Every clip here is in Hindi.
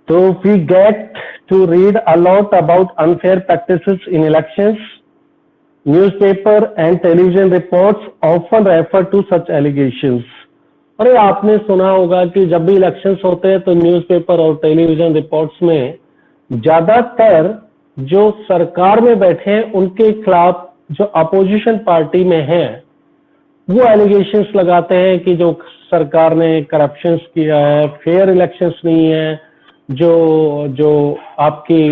So we get to read a lot about unfair practices in elections. Newspaper and television reports often refer to such allegations. अरे आपने सुना होगा कि जब भी इलेक्शंस होते हैं तो न्यूज़पेपर और टेलीविजन रिपोर्ट्स में ज्यादातर जो सरकार में बैठे हैं उनके खिलाफ जो अपोजिशन पार्टी में हैं वो एलिगेशंस लगाते हैं कि जो सरकार ने करप्शंस किया है, फेयर इलेक्शंस नहीं है, जो आपकी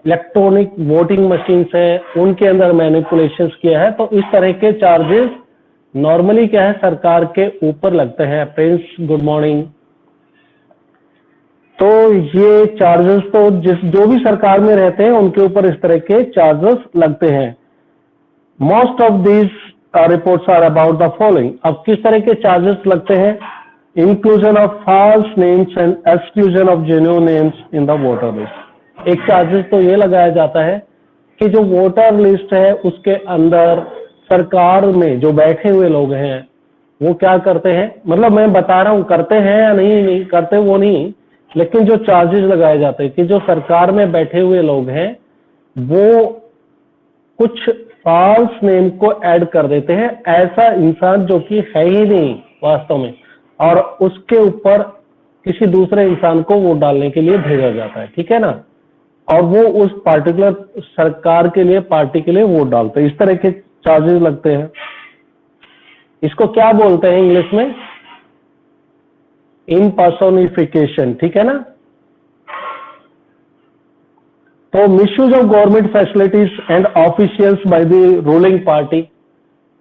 इलेक्ट्रॉनिक वोटिंग मशीन्स है उनके अंदर मैनिपुलेशंस किया है। तो इस तरह के चार्जेस नॉर्मली क्या है सरकार के ऊपर लगते हैं। Prince good morning. तो ये चार्जेस तो जो भी सरकार में रहते हैं उनके ऊपर इस तरह के चार्जेस लगते हैं। Most of these reports are about the following. अब किस तरह के चार्जेस लगते हैं? Inclusion of false names and exclusion of genuine names in the voter list. एक चार्जेस तो ये लगाया जाता है कि जो वोटर लिस्ट है उसके अंदर सरकार में जो बैठे हुए लोग हैं वो क्या करते हैं, मतलब मैं बता रहा हूं करते हैं या नहीं करते वो नहीं, लेकिन जो चार्जेस लगाए जाते हैं कि जो सरकार में बैठे हुए लोग हैं वो कुछ फॉल्स नेम को ऐड कर देते हैं, ऐसा इंसान जो कि है ही नहीं वास्तव में, और उसके ऊपर किसी दूसरे इंसान को वोट डालने के लिए भेजा जाता है, ठीक है ना, और वो उस पार्टिकुलर सरकार के लिए पार्टी के लिए वोट डालते हैं। इस तरह के चार्जेस लगते हैं। इसको क्या बोलते हैं इंग्लिश में? इम्पर्सोनिफिकेशन, ठीक है ना। तो misuse of government facilities and officials by the ruling party.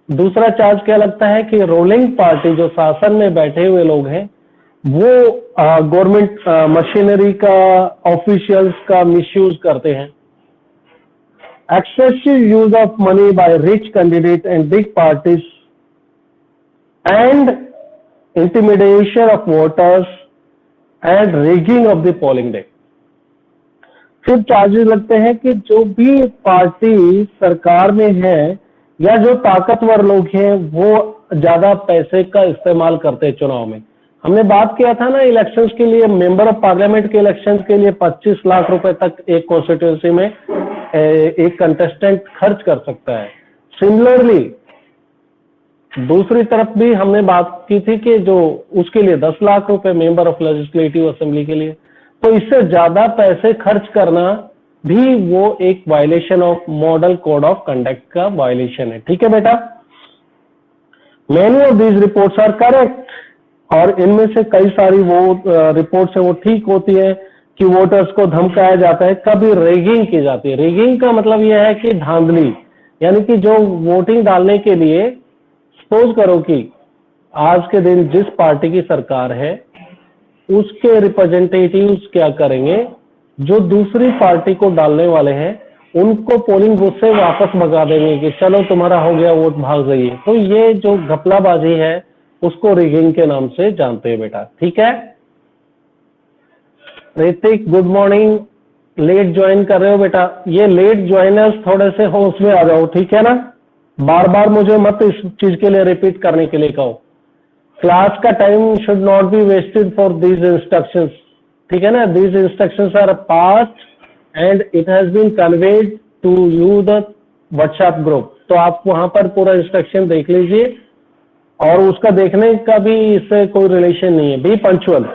दूसरा चार्ज क्या लगता है कि रूलिंग पार्टी जो शासन में बैठे हुए लोग हैं वो गवर्नमेंट मशीनरी का ऑफिशियल्स का मिसयूज करते हैं। Excessive use of money by rich candidates and big parties and intimidation of voters and rigging of the polling day। फिर चार्जेस लगते हैं कि जो भी पार्टी सरकार में है या जो ताकतवर लोग हैं वो ज्यादा पैसे का इस्तेमाल करते हैं चुनाव में। हमने बात किया था ना इलेक्शंस के लिए, मेंबर ऑफ पार्लियामेंट के इलेक्शंस के लिए 25 लाख रुपए तक एक कॉन्स्टिट्यूंसी में एक कंटेस्टेंट खर्च कर सकता है। सिमिलरली दूसरी तरफ भी हमने बात की थी कि जो उसके लिए 10 लाख रुपए मेंबर ऑफ लेजिस्लेटिव असेंबली के लिए, तो इससे ज्यादा पैसे खर्च करना भी वो एक violation of model code of conduct का वायलेशन है, ठीक है बेटा। Many of these reports are correct, और इनमें से कई सारी वो रिपोर्ट्स है वो ठीक होती है कि वोटर्स को धमकाया जाता है, कभी रेगिंग की जाती है। रेगिंग का मतलब यह है कि धांधली, यानी कि जो वोटिंग डालने के लिए सपोज करो कि आज के दिन जिस पार्टी की सरकार है उसके रिप्रेजेंटेटिव्स क्या करेंगे, जो दूसरी पार्टी को डालने वाले हैं उनको पोलिंग बूथ से वापस भगा देंगे कि चलो तुम्हारा हो गया वोट, भाग जाइए। तो ये जो घपलाबाजी है उसको रिगिंग के नाम से जानते हैं बेटा, ठीक है। Hrithik good morning, late join कर रहे हो बेटा, ये लेट ज्वाइनर्स थोड़े से होश में आ जाओ, ठीक है ना। बार बार मुझे मत इस चीज के लिए रिपीट करने के लिए कहो। क्लास का time should not be wasted for these instructions, ठीक है ना। These instructions are passed and it has been conveyed to you the WhatsApp group. तो आप वहां पर पूरा इंस्ट्रक्शन देख लीजिए, और उसका देखने का भी इससे कोई रिलेशन नहीं है। B punctual.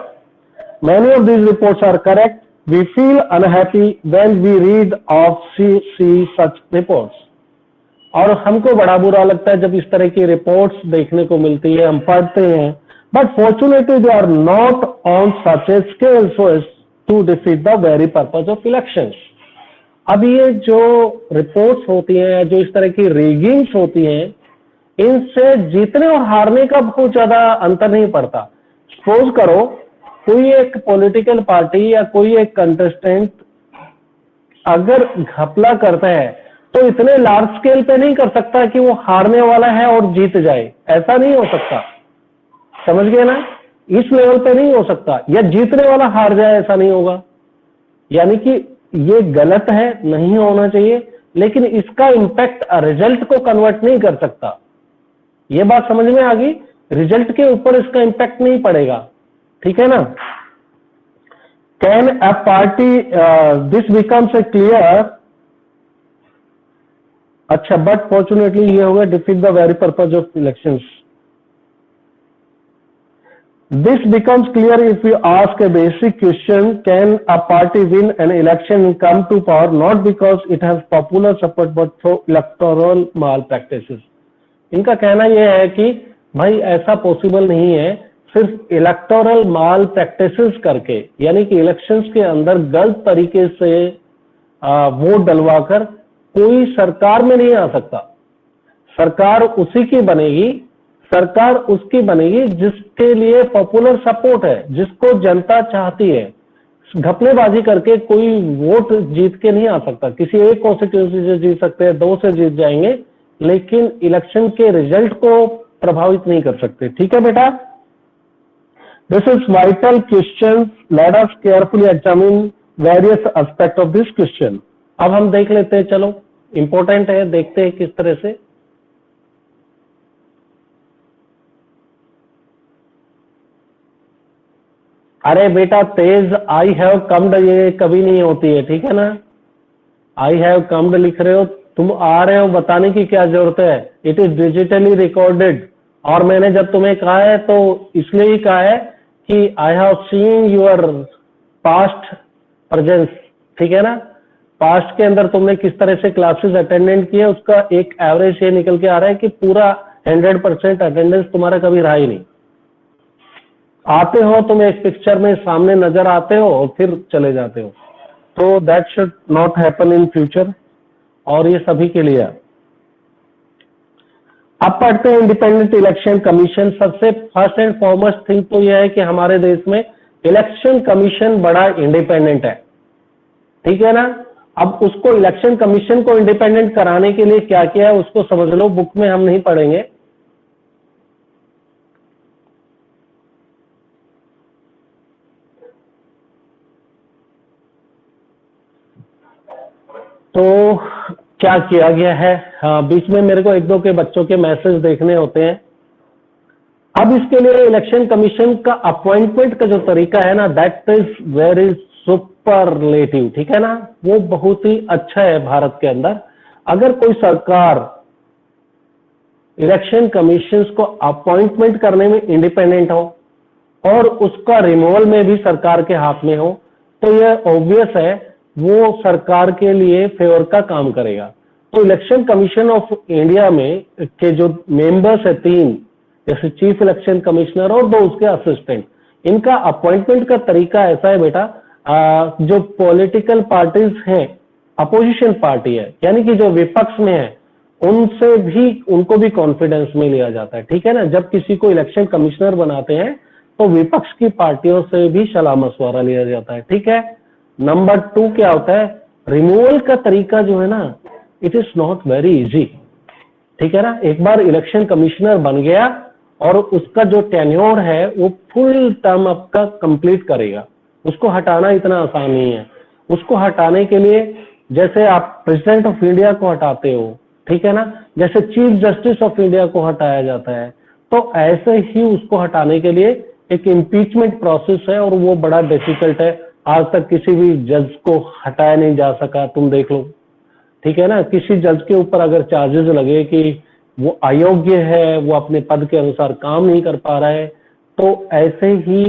Many of these reports are correct. We feel unhappy when we read or see such reports. और हमको बड़ा बुरा लगता है जब इस तरह की रिपोर्ट्स देखने को मिलती है, हम पढ़ते हैं। But fortunately they are not on such a scale so as to defeat the very purpose of elections. अब ये जो रिपोर्ट्स होती हैं, जो इस तरह की रिगिंग्स होती हैं, इनसे जीतने और हारने का बहुत ज्यादा अंतर नहीं पड़ता। सपोज करो कोई एक पॉलिटिकल पार्टी या कोई एक कंटेस्टेंट अगर घपला करता है तो इतने लार्ज स्केल पे नहीं कर सकता कि वो हारने वाला है और जीत जाए, ऐसा नहीं हो सकता, समझ गए ना। इस लेवल पे नहीं हो सकता, या जीतने वाला हार जाए ऐसा नहीं होगा। यानी कि ये गलत है, नहीं होना चाहिए, लेकिन इसका इंपैक्ट रिजल्ट को कन्वर्ट नहीं कर सकता। ये बात समझ में आ गई, रिजल्ट के ऊपर इसका इंपैक्ट नहीं पड़ेगा, ठीक है ना। Can a party, this becomes a clear, अच्छा, but fortunately ये होगा defeat the very purpose of elections. This becomes clear if we ask a basic question: can a party win an election and come to power not because it has popular support but through electoral malpractices? इनका कहना यह है कि भाई ऐसा पॉसिबल नहीं है सिर्फ इलेक्टोरल माल प्रैक्टिसेस करके, यानी कि इलेक्शंस के अंदर गलत तरीके से वोट डलवाकर कोई सरकार में नहीं आ सकता। सरकार उसी की बनेगी, सरकार उसकी बनेगी जिसके लिए पॉपुलर सपोर्ट है, जिसको जनता चाहती है। घपलेबाजी करके कोई वोट जीत के नहीं आ सकता। किसी एक कॉन्स्टिट्यूंसी से जीत सकते हैं, 2 से जीत जाएंगे, लेकिन इलेक्शन के रिजल्ट को प्रभावित नहीं कर सकते। ठीक है बेटा, this is vital question, let us carefully examine various aspect of this question. अब हम देख लेते हैं, चलो इंपॉर्टेंट है, देखते हैं किस तरह से। अरे बेटा तेज आई हैव कम्ड ये कभी नहीं होती है, ठीक है ना। आई हैव कम्ड लिख रहे हो, तुम आ रहे हो बताने की क्या जरूरत है। It is digitally recorded. और मैंने जब तुम्हें कहा है तो इसलिए ही कहा है कि I have seen your past presence, ठीक है ना। पास्ट के अंदर तुमने किस तरह से क्लासेस अटेंडेंट किए, उसका एक एवरेज ये निकल के आ रहा है कि पूरा 100% अटेंडेंस तुम्हारा कभी रहा ही नहीं। आते हो तुम एक पिक्चर में सामने नजर आते हो और फिर चले जाते हो, तो that should not happen in future. और ये सभी के लिए। अब पढ़ते हैं इंडिपेंडेंट इलेक्शन कमीशन। सबसे फर्स्ट एंड फॉरमोस्ट थिंग तो यह है कि हमारे देश में इलेक्शन कमीशन बड़ा इंडिपेंडेंट है, ठीक है ना। अब उसको इलेक्शन कमीशन को इंडिपेंडेंट कराने के लिए क्या किया है उसको समझ लो, बुक में हम नहीं पढ़ेंगे। तो क्या किया गया है, हाँ बीच में मेरे को 1-2 के बच्चों के मैसेज देखने होते हैं। अब इसके लिए इलेक्शन कमीशन का अपॉइंटमेंट का जो तरीका है ना, दैट इज वेरी सुपरलेटिव, ठीक है ना। वो बहुत ही अच्छा है भारत के अंदर। अगर कोई सरकार इलेक्शन कमीशन को अपॉइंटमेंट करने में इंडिपेंडेंट हो और उसका रिमूवल में भी सरकार के हाथ में हो, तो यह ऑब्वियस है वो सरकार के लिए फेवर का काम करेगा। तो इलेक्शन कमीशन ऑफ इंडिया में के जो मेंबर्स है 3, जैसे चीफ इलेक्शन कमिश्नर और 2 उसके असिस्टेंट, इनका अपॉइंटमेंट का तरीका ऐसा है बेटा, जो पॉलिटिकल पार्टीज हैं, अपोजिशन पार्टी है, यानी कि जो विपक्ष में है, उनसे भी उनको भी कॉन्फिडेंस में लिया जाता है, ठीक है ना। जब किसी को इलेक्शन कमिश्नर बनाते हैं तो विपक्ष की पार्टियों से भी सलाह मशवरा लिया जाता है, ठीक है। नंबर 2 क्या होता है, रिमूवल का तरीका जो है ना, it is not very easy, ठीक है ना। एक बार इलेक्शन कमिश्नर बन गया और उसका जो टेन्योर है वो फुल टर्म आपका कंप्लीट करेगा, उसको हटाना इतना आसान नहीं है। उसको हटाने के लिए जैसे आप प्रेसिडेंट ऑफ इंडिया को हटाते हो, ठीक है ना, जैसे चीफ जस्टिस ऑफ इंडिया को हटाया जाता है, तो ऐसे ही उसको हटाने के लिए एक इम्पीचमेंट प्रोसेस है और वो बड़ा डिफिकल्ट है। आज तक किसी भी जज को हटाया नहीं जा सका, तुम देख लो, ठीक है ना। किसी जज के ऊपर अगर चार्जेस लगे कि वो अयोग्य है, वो अपने पद के अनुसार काम नहीं कर पा रहा है, तो ऐसे ही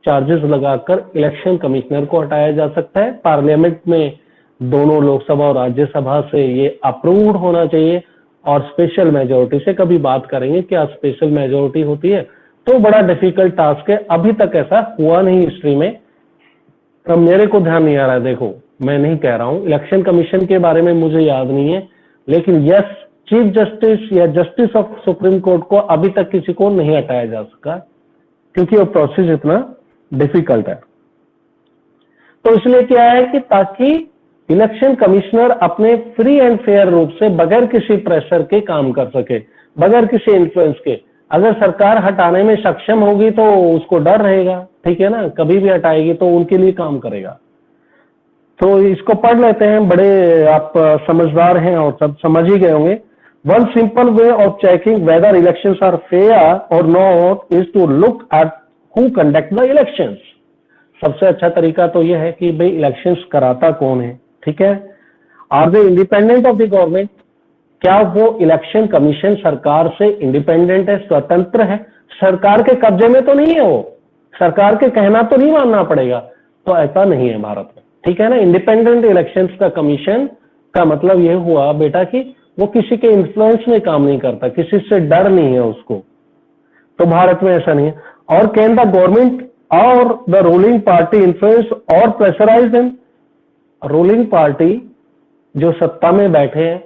चार्जेस लगाकर इलेक्शन कमिश्नर को हटाया जा सकता है। पार्लियामेंट में दोनों लोकसभा और राज्यसभा से ये अप्रूव्ड होना चाहिए और स्पेशल मेजोरिटी से कभी बात करेंगे क्या स्पेशल मेजोरिटी होती है, तो बड़ा डिफिकल्ट टास्क है। अभी तक ऐसा हुआ नहीं हिस्ट्री में, तो मेरे को ध्यान नहीं आ रहा है। देखो मैं नहीं कह रहा हूं, इलेक्शन कमीशन के बारे में मुझे याद नहीं है, लेकिन यस चीफ जस्टिस या जस्टिस ऑफ सुप्रीम कोर्ट को अभी तक किसी को नहीं हटाया जा सका, क्योंकि वो प्रोसेस इतना डिफिकल्ट है। तो इसलिए क्या है कि ताकि इलेक्शन कमिश्नर अपने फ्री एंड फेयर रूप से बगैर किसी प्रेशर के काम कर सके, बगैर किसी इन्फ्लुएंस के। अगर सरकार हटाने में सक्षम होगी तो उसको डर रहेगा, ठीक है ना, कभी भी हटाएगी तो उनके लिए काम करेगा। तो इसको पढ़ लेते हैं, बड़े आप समझदार हैं और सब समझ ही गए होंगे। One simple way of checking whether elections are fair or not is to look at who conduct the elections. सबसे अच्छा तरीका तो यह है कि भाई इलेक्शंस कराता कौन है, ठीक है। Are they independent of the government, क्या वो इलेक्शन कमीशन सरकार से इंडिपेंडेंट है, स्वतंत्र है, सरकार के कब्जे में तो नहीं है, वो सरकार के कहना तो नहीं मानना पड़ेगा, तो ऐसा नहीं है भारत में, ठीक है ना। इंडिपेंडेंट इलेक्शंस का कमीशन का मतलब यह हुआ बेटा कि वो किसी के इन्फ्लुएंस में काम नहीं करता, किसी से डर नहीं है उसको, तो भारत में ऐसा नहीं है। और कैन द गवर्नमेंट और द रूलिंग पार्टी इन्फ्लुएंस और प्रेशराइज देम, रूलिंग पार्टी जो सत्ता में बैठे हैं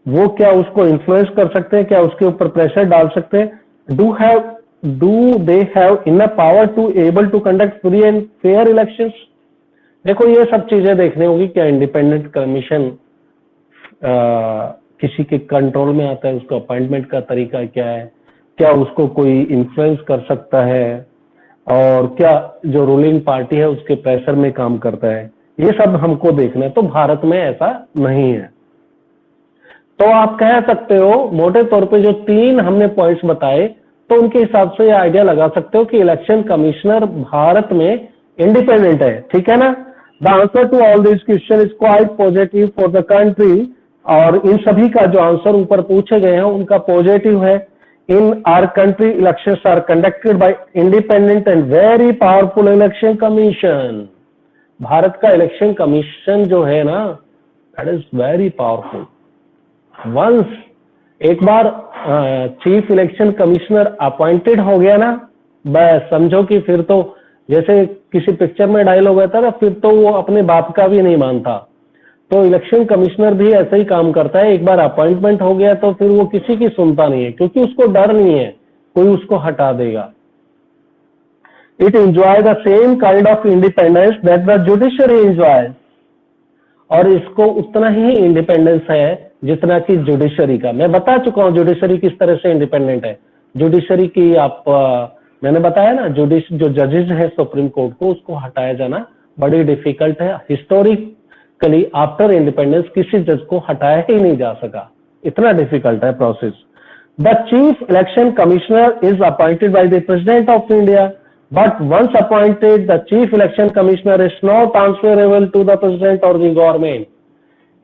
वो क्या उसको इन्फ्लुएंस कर सकते हैं, क्या उसके ऊपर प्रेशर डाल सकते हैं? Do they have enough power to able to conduct free and fair elections? देखो ये सब चीजें देखनी होगी, क्या इंडिपेंडेंट कमीशन किसी के कंट्रोल में आता है, उसका अपॉइंटमेंट का तरीका क्या है, क्या उसको कोई इन्फ्लुएंस कर सकता है, और क्या जो रूलिंग पार्टी है उसके प्रेशर में काम करता है, ये सब हमको देखना है। तो भारत में ऐसा नहीं है। तो आप कह सकते हो मोटे तौर पे जो 3 हमने पॉइंट्स बताए, तो उनके हिसाब से आइडिया लगा सकते हो कि इलेक्शन कमिश्नर भारत में इंडिपेंडेंट है, ठीक है ना। The answer to all this question is quite positive for the country, और इन सभी का जो आंसर ऊपर पूछे गए हैं उनका पॉजिटिव है। In our country elections are conducted by independent and very powerful election commission. भारत का इलेक्शन कमीशन जो है ना, that is very powerful. Once एक बार चीफ इलेक्शन कमिश्नर अपॉइंटेड हो गया ना, बस समझो कि फिर तो जैसे किसी पिक्चर में डायलॉग आता था, फिर तो वो अपने बाप का भी नहीं मानता। तो इलेक्शन कमिश्नर भी ऐसा ही काम करता है, एक बार अपॉइंटमेंट हो गया तो फिर वो किसी की सुनता नहीं है, क्योंकि उसको डर नहीं है कोई उसको हटा देगा। It enjoy the same kind of independence that the judiciary enjoy, और इसको उतना ही इंडिपेंडेंस है जितना कि जुडिशरी का। मैं बता चुका हूं जुडिशरी किस तरह से इंडिपेंडेंट है। जुडिशरी की मैंने बताया ना, जो जजेस है सुप्रीम कोर्ट को, उसको हटाया जाना बड़ी डिफिकल्ट है। हिस्टोरिकली आफ्टर इंडिपेंडेंस किसी जज को हटाया ही नहीं जा सका, इतना डिफिकल्ट है process. The chief election commissioner is appointed by the president of India, but once appointed the chief election commissioner is not transferable to the president or the government.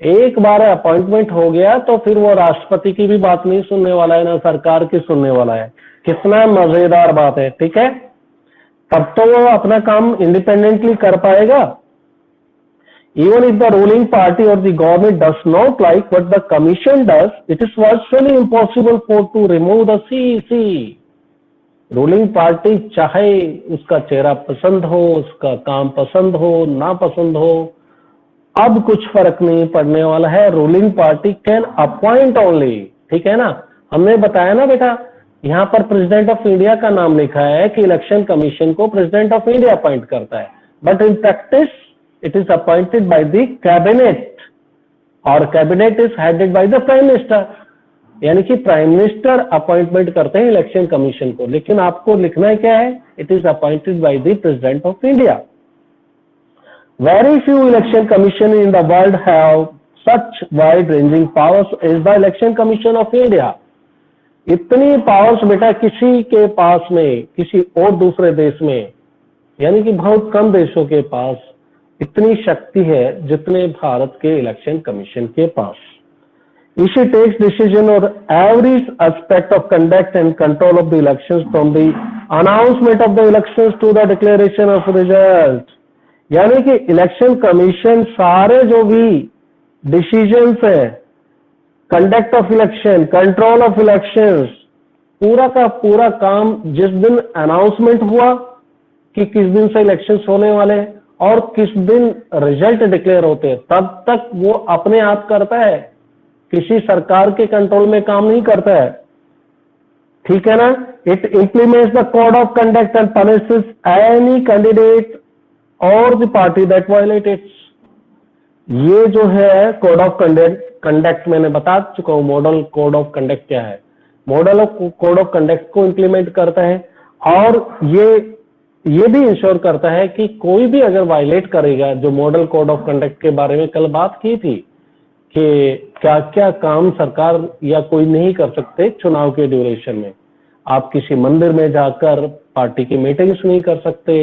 एक बार अपॉइंटमेंट हो गया तो फिर वो राष्ट्रपति की भी बात नहीं सुनने वाला है, ना सरकार की सुनने वाला है। कितना मजेदार बात है, ठीक है। तब तो वो अपना काम इंडिपेंडेंटली कर पाएगा। Even if the ruling party or the government does not like what the commission does, it is virtually impossible to remove the CEC. Ruling party चाहे उसका चेहरा पसंद हो, उसका काम पसंद हो, ना पसंद हो, अब कुछ फर्क नहीं पड़ने वाला है। Ruling party can appoint only, ठीक है ना। हमने बताया ना बेटा, यहाँ पर प्रेसिडेंट ऑफ इंडिया का नाम लिखा है कि इलेक्शन कमीशन को प्रेसिडेंट ऑफ इंडिया अपॉइंट करता है, but in practice it is appointed by the cabinet, और cabinet is headed by the prime minister, यानी कि प्राइम मिनिस्टर अपॉइंटमेंट करते हैं इलेक्शन कमीशन को। लेकिन आपको लिखना है क्या है, it is appointed by the president of India. Very few election commission in the world have such wide ranging powers as the election commission of India. इतनी पावर्स बेटा किसी के पास में, किसी और दूसरे देश में, यानी कि बहुत कम देशों के पास इतनी शक्ति है जितने भारत के इलेक्शन कमीशन के पास। She takes decision on every aspect of conduct and control of the elections from the announcement of the elections to the declaration of result. यानी कि इलेक्शन कमीशन सारे जो भी डिसीजंस है, conduct of election, control of elections, पूरा का पूरा काम जिस दिन अनाउंसमेंट हुआ कि किस दिन से इलेक्शंस होने वाले हैं और किस दिन रिजल्ट डिक्लेयर होते हैं, तब तक वो अपने आप करता है, किसी सरकार के कंट्रोल में काम नहीं करता है, ठीक है ना। It implements the code of conduct and punishes any candidate or the party that violate its. ये जो है कोड ऑफ कंडक्ट मैंने बता चुका हूं। मॉडल कोड ऑफ कंडक्ट क्या है, मॉडल कोड ऑफ कंडक्ट को इंप्लीमेंट करता है, और ये भी इंश्योर करता है कि कोई भी अगर वायलेट करेगा, जो मॉडल कोड ऑफ कंडक्ट के बारे में कल बात की थी कि क्या क्या काम सरकार या कोई नहीं कर सकते चुनाव के ड्यूरेशन में। आप किसी मंदिर में जाकर पार्टी की मीटिंग्स नहीं कर सकते,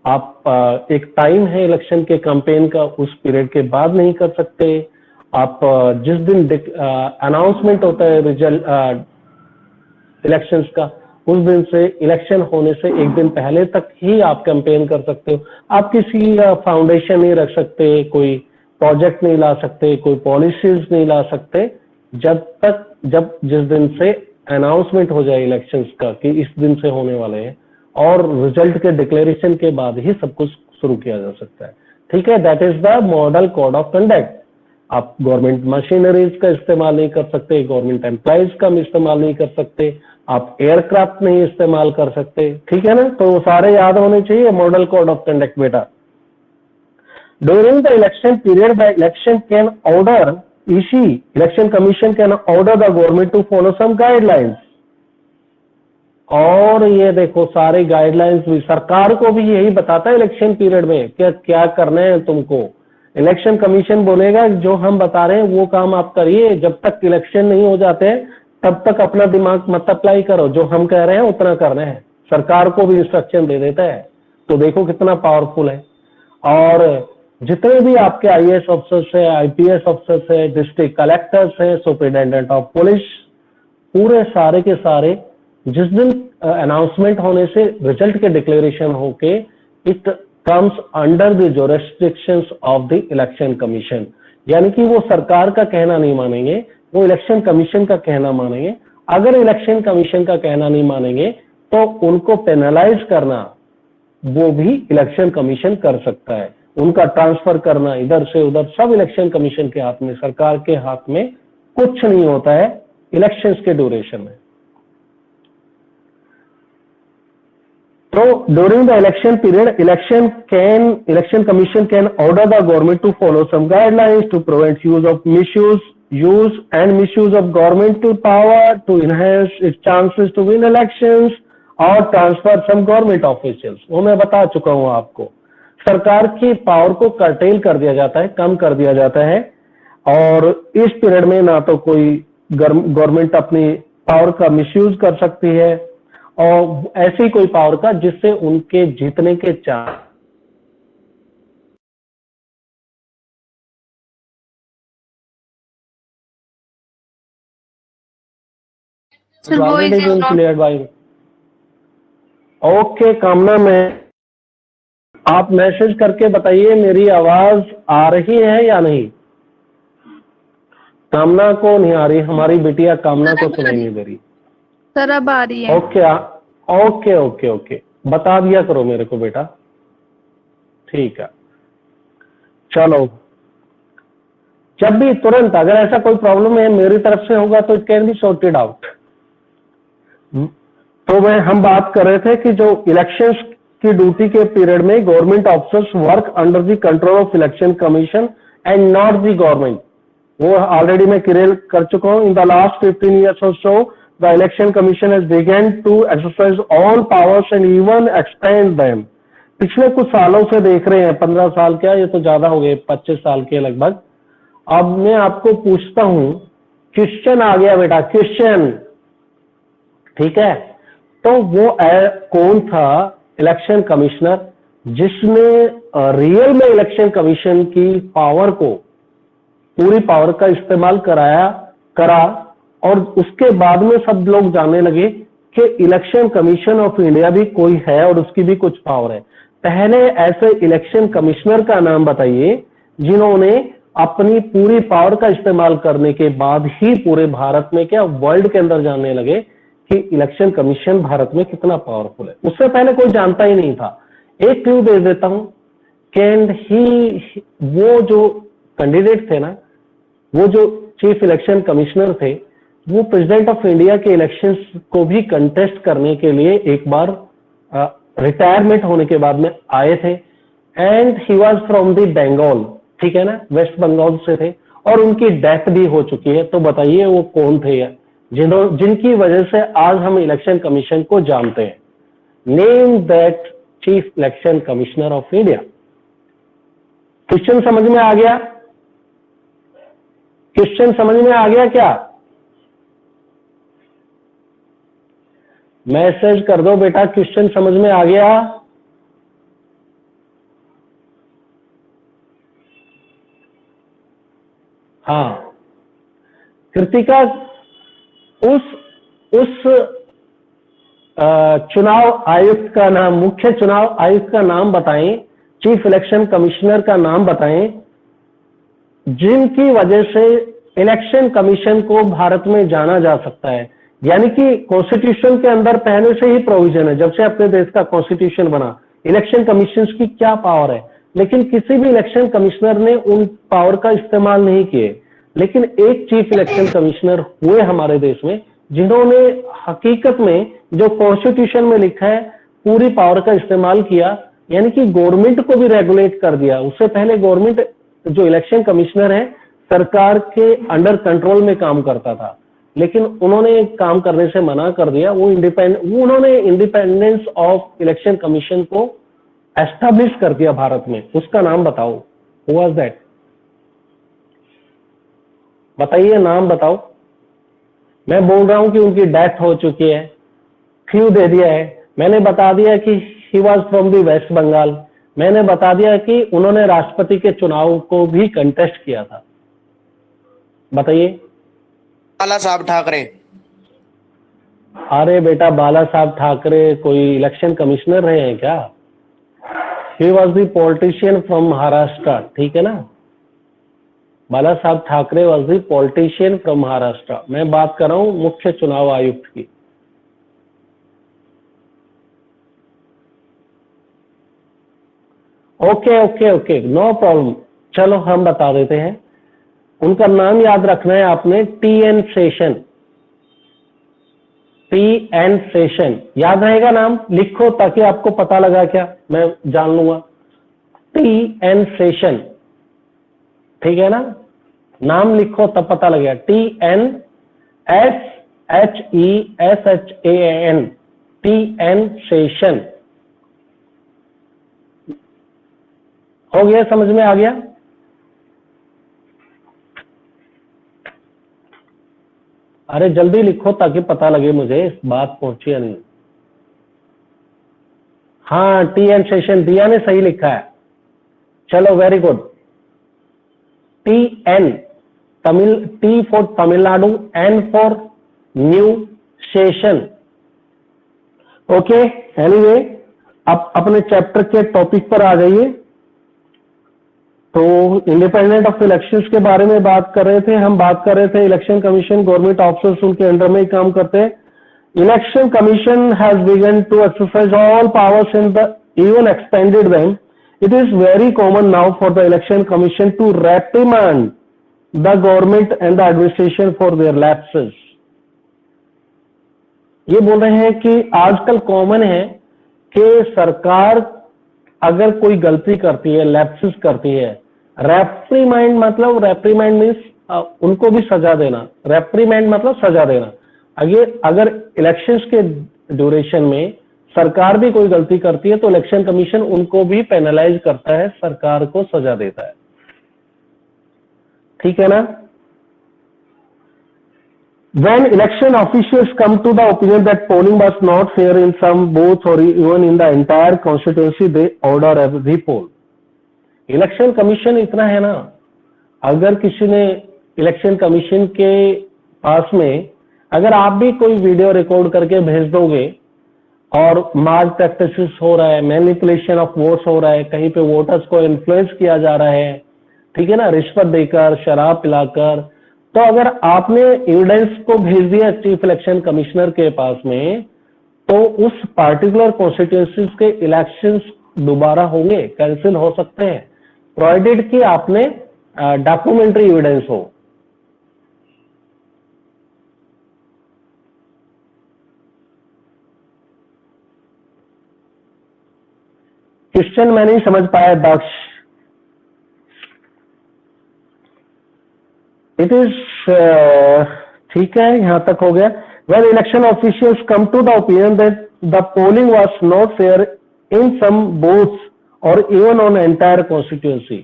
आप एक टाइम है इलेक्शन के कैंपेन का, उस पीरियड के बाद नहीं कर सकते। आप जिस दिन अनाउंसमेंट होता है रिजल्ट इलेक्शंस का, उस दिन से इलेक्शन होने से एक दिन पहले तक ही आप कैंपेन कर सकते हो। आप किसी फाउंडेशन नहीं रख सकते, कोई प्रोजेक्ट नहीं ला सकते, कोई पॉलिसीज नहीं ला सकते जब जिस दिन से अनाउंसमेंट हो जाए इलेक्शंस का कि इस दिन से होने वाले हैं, और रिजल्ट के डिक्लेरेशन के बाद ही सब कुछ शुरू किया जा सकता है। ठीक है, that is the model code of conduct. आप गवर्नमेंट मशीनरीज का इस्तेमाल नहीं कर सकते, गवर्नमेंट एम्प्लॉइज का इस्तेमाल नहीं कर सकते, आप एयरक्राफ्ट नहीं इस्तेमाल कर सकते। ठीक है ना, तो सारे याद होने चाहिए मॉडल कोड ऑफ कंडक्ट बेटा। During the election period the election can order EC, election commission can order the government to follow some guidelines. और ये देखो सारे गाइडलाइंस भी सरकार को भी यही बताता है इलेक्शन पीरियड में क्या क्या करना है तुमको। इलेक्शन कमीशन बोलेगा जो हम बता रहे हैं वो काम आप करिए, जब तक इलेक्शन नहीं हो जाते हैं तब तक अपना दिमाग मत अप्लाई करो, जो हम कह रहे हैं उतना करना है। सरकार को भी इंस्ट्रक्शन दे देता है, तो देखो कितना पावरफुल है। और जितने भी आपके IAS ऑफिसर्स है, IPS ऑफिसर्स है, डिस्ट्रिक्ट कलेक्टर्स है, सुपरिटेंडेंट ऑफ पुलिस, पूरे सारे के सारे जिस दिन अनाउंसमेंट होने से रिजल्ट के डिक्लेरेशन होके it comes under the jurisdictions of the election commission, यानी कि वो सरकार का कहना नहीं मानेंगे, वो इलेक्शन कमीशन का कहना मानेंगे। अगर इलेक्शन कमीशन का कहना नहीं मानेंगे तो उनको पेनलाइज करना वो भी इलेक्शन कमीशन कर सकता है। उनका ट्रांसफर करना इधर से उधर सब इलेक्शन कमीशन के हाथ में, सरकार के हाथ में कुछ नहीं होता है इलेक्शंस के ड्यूरेशन में। So during the election period, election commission can order the government to follow some guidelines to prevent use and misuse of government to power to enhance its chances to win elections और ट्रांसफर सम गवर्नमेंट ऑफिशियल्स। वो मैं बता चुका हूं आपको, सरकार की पावर को कर्टेल कर दिया जाता है, कम कर दिया जाता है। और इस पीरियड में ना तो कोई गवर्नमेंट अपनी पावर का मिसयूज कर सकती है और ऐसी कोई पावर का जिससे उनके जीतने के chance. Already been cleared by. Okay Kamna, में आप मैसेज करके बताइए मेरी आवाज आ रही है या नहीं। कामना को नहीं आ रही, हमारी बिटिया कामना को सुनाई नहीं दे रही। सर अब आ रही है। ओके ओके ओके ओके, बता दिया करो मेरे को बेटा, ठीक है। चलो, जब भी तुरंत अगर ऐसा कोई प्रॉब्लम है मेरी तरफ से होगा तो it can be sorted out. तो हम बात कर रहे थे कि जो इलेक्शंस की ड्यूटी के पीरियड में government officers work under the control of election commission and not the government, वो ऑलरेडी मैं क्लियर कर चुका हूं। In the last 15 years or so the election commission has begun to exercise all powers and even expand them। पिछले कुछ सालों से देख रहे हैं, 15 साल क्या, ये तो ज्यादा हो गए, 25 साल के लगभग। अब मैं आपको पूछता हूं, क्वेश्चन आ गया बेटा, क्वेश्चन, ठीक है। तो वो कौन था इलेक्शन कमिश्नर जिसने रियल में इलेक्शन कमीशन की पावर को, पूरी पावर का इस्तेमाल करा और उसके बाद में सब लोग जानने लगे कि इलेक्शन कमीशन ऑफ इंडिया भी कोई है और उसकी भी कुछ पावर है। पहले ऐसे इलेक्शन कमिश्नर का नाम बताइए जिन्होंने अपनी पूरी पावर का इस्तेमाल करने के बाद ही पूरे भारत में, क्या वर्ल्ड के अंदर जानने लगे कि इलेक्शन कमीशन भारत में कितना पावरफुल है। उससे पहले कोई जानता ही नहीं था। एक क्लू दे देता हूं, वो जो कैंडिडेट थे ना, वो जो चीफ इलेक्शन कमिश्नर थे, वो प्रेसिडेंट ऑफ इंडिया के इलेक्शंस को भी कंटेस्ट करने के लिए एक बार रिटायरमेंट होने के बाद में आए थे। And he was from the Bengal, ठीक है ना, वेस्ट बंगाल से थे और उनकी डेथ भी हो चुकी है। तो बताइए वो कौन थे जिनकी वजह से आज हम इलेक्शन कमीशन को जानते हैं। Name that chief election commissioner of India. Question समझ में आ गया? क्वेश्चन समझ में आ गया क्या? मैसेज कर दो बेटा, क्वेश्चन समझ में आ गया? हाँ कृतिका, उस चुनाव आयुक्त का नाम, मुख्य चुनाव आयुक्त का नाम बताएं, चीफ इलेक्शन कमिश्नर का नाम बताएं, जिनकी वजह से इलेक्शन कमीशन को भारत में जाना जा सकता है। यानी कि कॉन्स्टिट्यूशन के अंदर पहले से ही प्रोविजन है, जब से अपने देश का कॉन्स्टिट्यूशन बना, इलेक्शन कमीशन की क्या पावर है, लेकिन किसी भी इलेक्शन कमिश्नर ने उन पावर का इस्तेमाल नहीं किए। लेकिन एक चीफ इलेक्शन कमिश्नर हुए हमारे देश में, जिन्होंने हकीकत में जो कॉन्स्टिट्यूशन में लिखा है पूरी पावर का इस्तेमाल किया, यानी कि गवर्नमेंट को भी रेगुलेट कर दिया। उससे पहले गवर्नमेंट, जो इलेक्शन कमिश्नर है, सरकार के अंडर कंट्रोल में काम करता था, लेकिन उन्होंने काम करने से मना कर दिया। उन्होंने इंडिपेंडेंस ऑफ इलेक्शन कमीशन को एस्टैब्लिश कर दिया भारत में। उसका नाम बताओ, हु वाज दैट? बताइए, नाम बताओ। मैं बोल रहा हूं कि उनकी डेथ हो चुकी है, क्यों दे दिया है। मैंने बता दिया कि he was from the West Bengal. मैंने बता दिया कि उन्होंने राष्ट्रपति के चुनाव को भी कंटेस्ट किया था। बताइए। बाला साहब ठाकरे। अरे बेटा, बाला साहब ठाकरे कोई इलेक्शन कमिश्नर रहे हैं क्या? He was the politician from Maharashtra, ठीक है ना। Bala Sahab Thackeray was the politician from Maharashtra. मैं बात कर रहा हूं मुख्य चुनाव आयुक्त की। Okay okay okay, no problem. चलो हम बता देते हैं। उनका नाम याद रखना है आपने, टी.एन. शेषन। टी.एन. शेषन याद रहेगा नाम? लिखो ताकि आपको पता लगा क्या, मैं जान लूंगा। टी.एन. शेषन, ठीक है ना। नाम लिखो तब पता लगेगा। टी.एन. S-H-E-S-H-A-N, T N. शेषन। हो गया, समझ में आ गया? अरे जल्दी लिखो ताकि पता लगे मुझे बात पहुंची या नहीं। हाँ, टी.एन. शेषन, दिया ने सही लिखा है। चलो, very good. TN. T for Tamil Nadu, N for new, Seshan. Okay, anyway, अब अपने चैप्टर के टॉपिक पर आ जाइए। तो इंडिपेंडेंट ऑफ इलेक्शंस के बारे में बात कर रहे थे। हम बात कर रहे थे इलेक्शन कमीशन, गवर्नमेंट ऑफिसर्स उनके अंडर में ही काम करते हैं। Election commission has begun to exercise all powers in the, even expanded them. It is very common now for the election commission to reprimand the government and the administration for their lapses. ये बोल रहे हैं कि आजकल कॉमन है कि सरकार अगर कोई गलती करती है, लैप्सेस करती है, रेप्रीमाइंड मतलब, रेप्रीमाइंड मीन्स उनको भी सजा देना। रेप्रीमाइंड मतलब सजा देना। अगर इलेक्शंस के ड्यूरेशन में सरकार भी कोई गलती करती है तो इलेक्शन कमीशन उनको भी पेनलाइज करता है, सरकार को सजा देता है। ठीक है ना। When election officials come to the opinion that polling was not fair in some booths or even in the entire constituency, they order a repoll. Election commission इतना है ना, अगर किसी ने इलेक्शन कमीशन के पास में, अगर आप भी कोई वीडियो रिकॉर्ड करके भेज दोगे और मार्क प्रैक्टिसेस हो रहा है, मैनिपुलेशन ऑफ वोट्स हो रहा है, कहीं पे वोटर्स को इन्फ्लुएंस किया जा रहा है, ठीक है ना, रिश्वत देकर, शराब पिलाकर, तो अगर आपने एविडेंस को भेज दिया चीफ इलेक्शन कमिश्नर के पास में, तो उस पार्टिकुलर कॉन्स्टिट्यूएंसीज के इलेक्शंस दोबारा होंगे, कैंसिल हो सकते हैं, प्रोवाइडेड कि आपने डॉक्यूमेंट्री एविडेंस हो। क्वेश्चन मैं नहीं समझ पाया दक्ष। इट इज ठीक है, यहां तक हो गया। When election officials come to the opinion that the polling was not fair in some booths or even on entire constituency,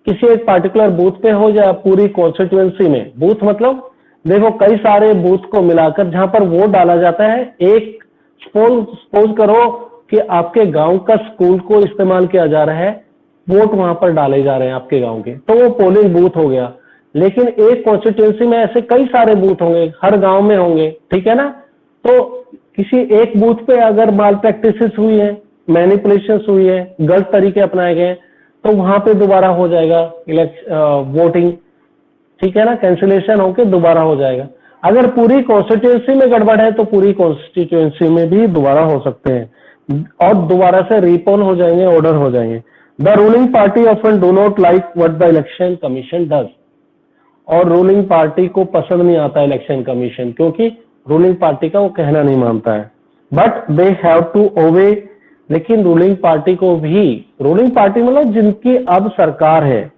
किसी एक पार्टिकुलर बूथ पे हो या पूरी कॉन्स्टिट्यूएंसी में, बूथ मतलब देखो कई सारे बूथ को मिलाकर जहां पर वोट डाला जाता है। एक सपोज करो कि आपके गांव का स्कूल को इस्तेमाल किया जा रहा है, वोट वहां पर डाले जा रहे हैं आपके गांव के, तो वो पोलिंग बूथ हो गया। लेकिन एक कॉन्स्टिट्यूंसी में ऐसे कई सारे बूथ होंगे, हर गांव में होंगे, ठीक है ना। तो किसी एक बूथ पे अगर माल प्रैक्टिसेस हुई है, मैनिपुलेशन हुई है, गलत तरीके अपनाए गए, तो वहां पे दोबारा हो जाएगा वोटिंग, ठीक है ना, कैंसिलेशन होके दोबारा हो जाएगा। अगर पूरी कॉन्स्टिट्यूंसी में गड़बड़ है तो पूरी कॉन्स्टिट्यूंसी में भी दोबारा हो सकते हैं और दोबारा से रिपोल हो जाएंगे, ऑर्डर हो जाएंगे। The ruling party often do not like what the election commission does. और रूलिंग पार्टी को पसंद नहीं आता इलेक्शन कमीशन, क्योंकि रूलिंग पार्टी का वो कहना नहीं मानता है। But they have to obey. लेकिन रूलिंग पार्टी को भी, रूलिंग पार्टी मतलब जिनकी अब सरकार है,